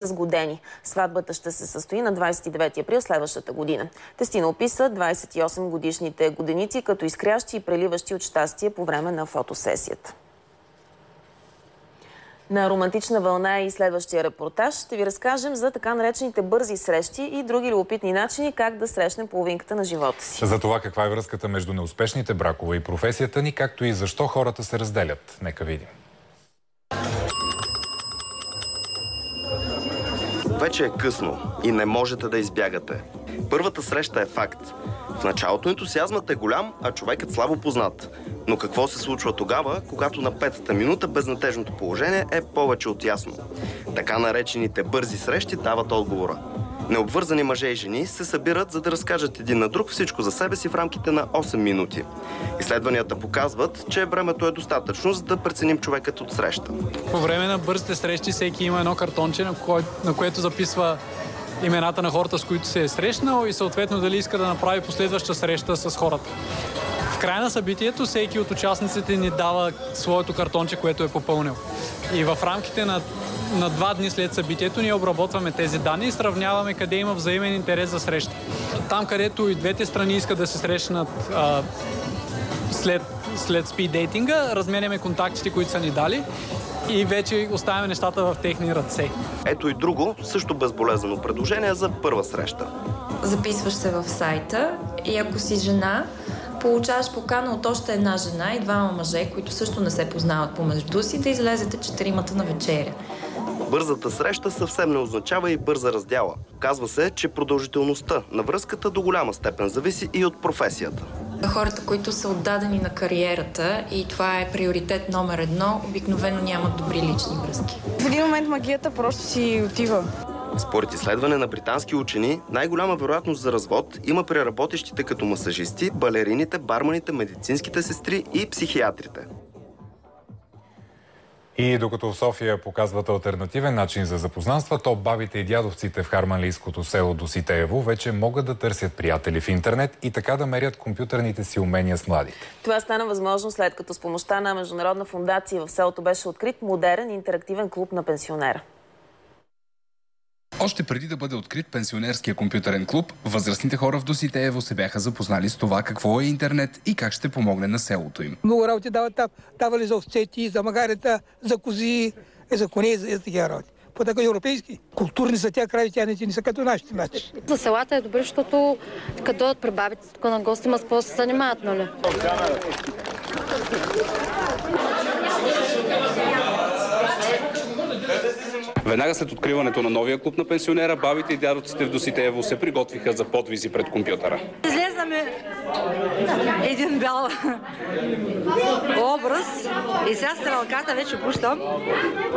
сгодени. Сватбата ще се състои на 29 април следващата година. Тестина описа 28-годишните годеници като изкрящи и преливащи от щастие по време на фотосесията. На романтична вълна и следващия репортаж ще ви разкажем за така наречените бързи срещи и други любопитни начини как да срещнем половинката на живота си. За това каква е връзката между неуспешните бракове и професията ни, както и защо хората се разделят. Нека видим. Вече е късно и не можете да избягате. Първата среща е факт. В началото ентусиазмът е голям, а човекът слабо познат. Но какво се случва тогава, когато на петата минута безнадежното положение е повече от ясно? Така наречените бързи срещи дават отговора. Необвързани мъже и жени се събират, за да разкажат един на друг всичко за себе си в рамките на 8 минути. Изследванията показват, че времето е достатъчно, за да преценим човекът от среща. По време на бързите срещи всеки има едно картонче, на което записва имената на хората, с които се е срещнал и съответно дали иска да направи последваща среща с хората. В края на събитието всеки от участниците ни дава своето картонче, което е попълнил. И в рамките на 2 дни след събитието ние обработваме тези данни и сравняваме къде има взаимен интерес за среща. Там, където и двете страни искат да се срещнат след спиддейтинга, разменяме контактите, които са ни дали и вече оставяме нещата в техни ръце. Ето и друго, също безболезнено предложение за първа среща. Записваш се в сайта и ако си жена, получаваш покана от още една жена и 2 мъже, които също не се познават помежду си, да излезете 4-мата на вечеря. Бързата среща съвсем не означава и бърза раздяла. Казва се, че продължителността на връзката до голяма степен зависи и от професията. Хората, които са отдадени на кариерата и това е приоритет номер 1, обикновено нямат добри лични връзки. В един момент магията просто си отива. Според изследване на британски учени, най-голяма вероятност за развод има при работещите като масажисти, балерините, барманите, медицинските сестри и психиатрите. И докато в София показват алтернативен начин за запознанства, то бабите и дядовците в харманлийското село Доситеево вече могат да търсят приятели в интернет и така да мерят компютърните си умения с младите. Това стана възможно след като с помощта на международна фондация в селото беше открит модерен интерактивен клуб на пенсионера. Още преди да бъде открит пенсионерския компютърен клуб, възрастните хора в Доситеево се бяха запознали с това какво е интернет и как ще помогне на селото им. Много работи дават там. Давали за овцети, за магарета, за кози, за коне, за такива работи. По така европейски. Културни са тя крави, тя не са като нашите мачи. За селата е добре, защото като дойдат при бабите тук на гости, има с какво да се занимават, нали? Веднага след откриването на новия клуб на пенсионера, бабите и дядовците в Доситеево се приготвиха за подвизи пред компютъра. Излезнаме един бял образ и сега стрелката вече пущам,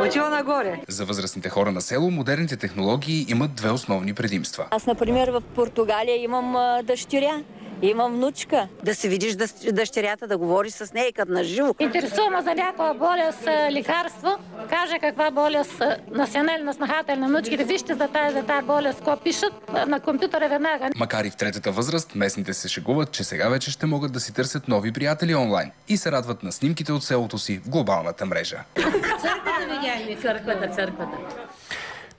отива нагоре. За възрастните хора на село модерните технологии имат 2 основни предимства. Аз, например, в Португалия имам дъщеря. Имам внучка. Да се видиш дъщерята, да говориш с нея като на живо. Интересуваме за някаква болест, лекарство. Каже каква болест на сина или на снахата на внучките. Вижте за тази болест, какво пишат на компютъра веднага. Макар и в третата възраст, местните се шегуват, че сега вече ще могат да си търсят нови приятели онлайн и се радват на снимките от селото си в глобалната мрежа. Църквата видяхме, църквата.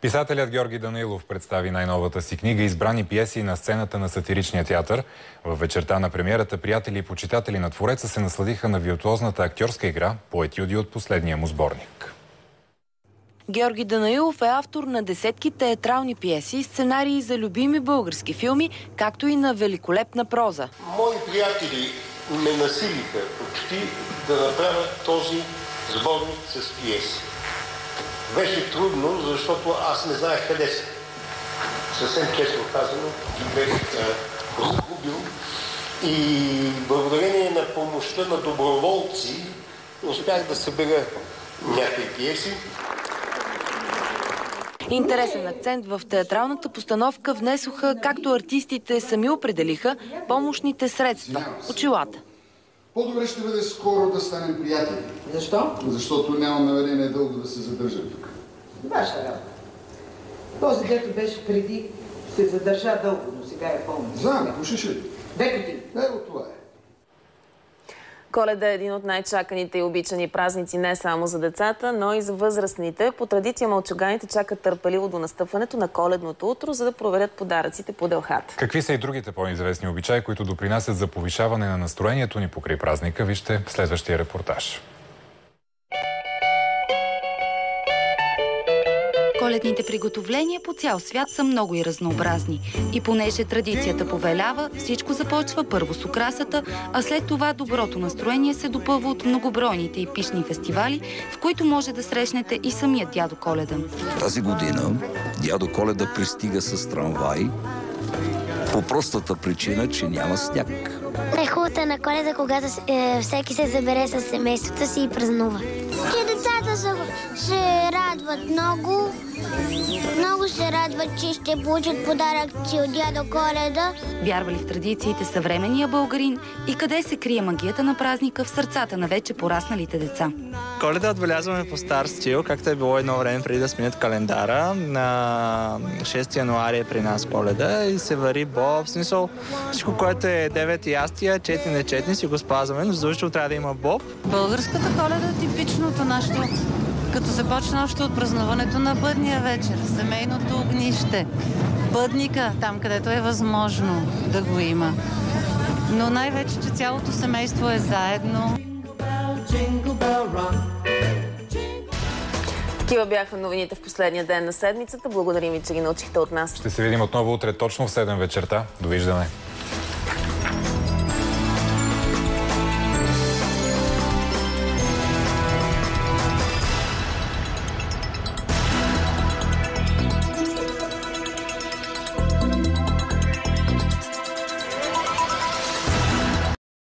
Писателят Георги Данаилов представи най-новата си книга «Избрани пиеси» на сцената на сатиричния театър. В вечерта на премиерата приятели и почитатели на твореца се насладиха на виртуозната актьорска игра по етюди от последния му сборник. Георги Данаилов е автор на десетки театрални пиеси и сценарии за любими български филми, както и на великолепна проза. Мои приятели ме насилиха почти да направят този сборник с пиеси. Беше трудно, защото аз не знаех къде са. Съвсем честно казано, ги бех загубил и благодарение на помощта на доброволци успях да събера някакви пиеси. Интересен акцент в театралната постановка внесоха, както артистите сами определиха, помощните средства – очилата. По-добре ще бъде скоро да станем приятели. Защо? Защото нямам намерение дълго да се задържа тук. Ваша работа. Този, дето беше преди, се задържа дълго, но сега е пълно. Знам, пушеше. 2 години. Ево това е. Коледа е един от най-чаканите и обичани празници не само за децата, но и за възрастните. По традиция малчуганите чакат търпеливо до настъпването на коледното утро, за да проверят подаръците по делхата. Какви са и другите по-известни обичаи, които допринасят за повишаване на настроението ни покрай празника? Вижте в следващия репортаж. Коледните приготовления по цял свят са много и разнообразни. И понеже традицията повелява, всичко започва първо с украсата, а след това доброто настроение се допълва от многобройните и пищни фестивали, в които може да срещнете и самия дядо Коледа. Тази година дядо Коледа пристига с трамвай по простата причина, че няма сняг. Най-хубавата на Коледа, когато всеки се събере с семейството си и празнува. Че децата се радват много. Много се радват, че ще получат подарък от дядо Коледа. Вярва ли в традициите съвременния българин и къде се крие магията на празника в сърцата на вече порасналите деца? Коледа отбелязваме по стар стил, както е било едно време преди да сменят календара. На 6 януари е при нас Коледа и се вари боб. В смисъл, всичко, което е 9 ястия, 4 нечетни, си го спазваме, но задължително трябва да има боб. Българската Коледа е типичното нашето, като започна още от празнуването на бъдния вечер, семейното огнище, бъдника, там където е възможно да го има. Но най-вече, че цялото семейство е заедно. Такива бяха новините в последния ден на седмицата. Благодарим ви, че ги научихте от нас. Ще се видим отново утре точно в 7 вечерта. Довиждане!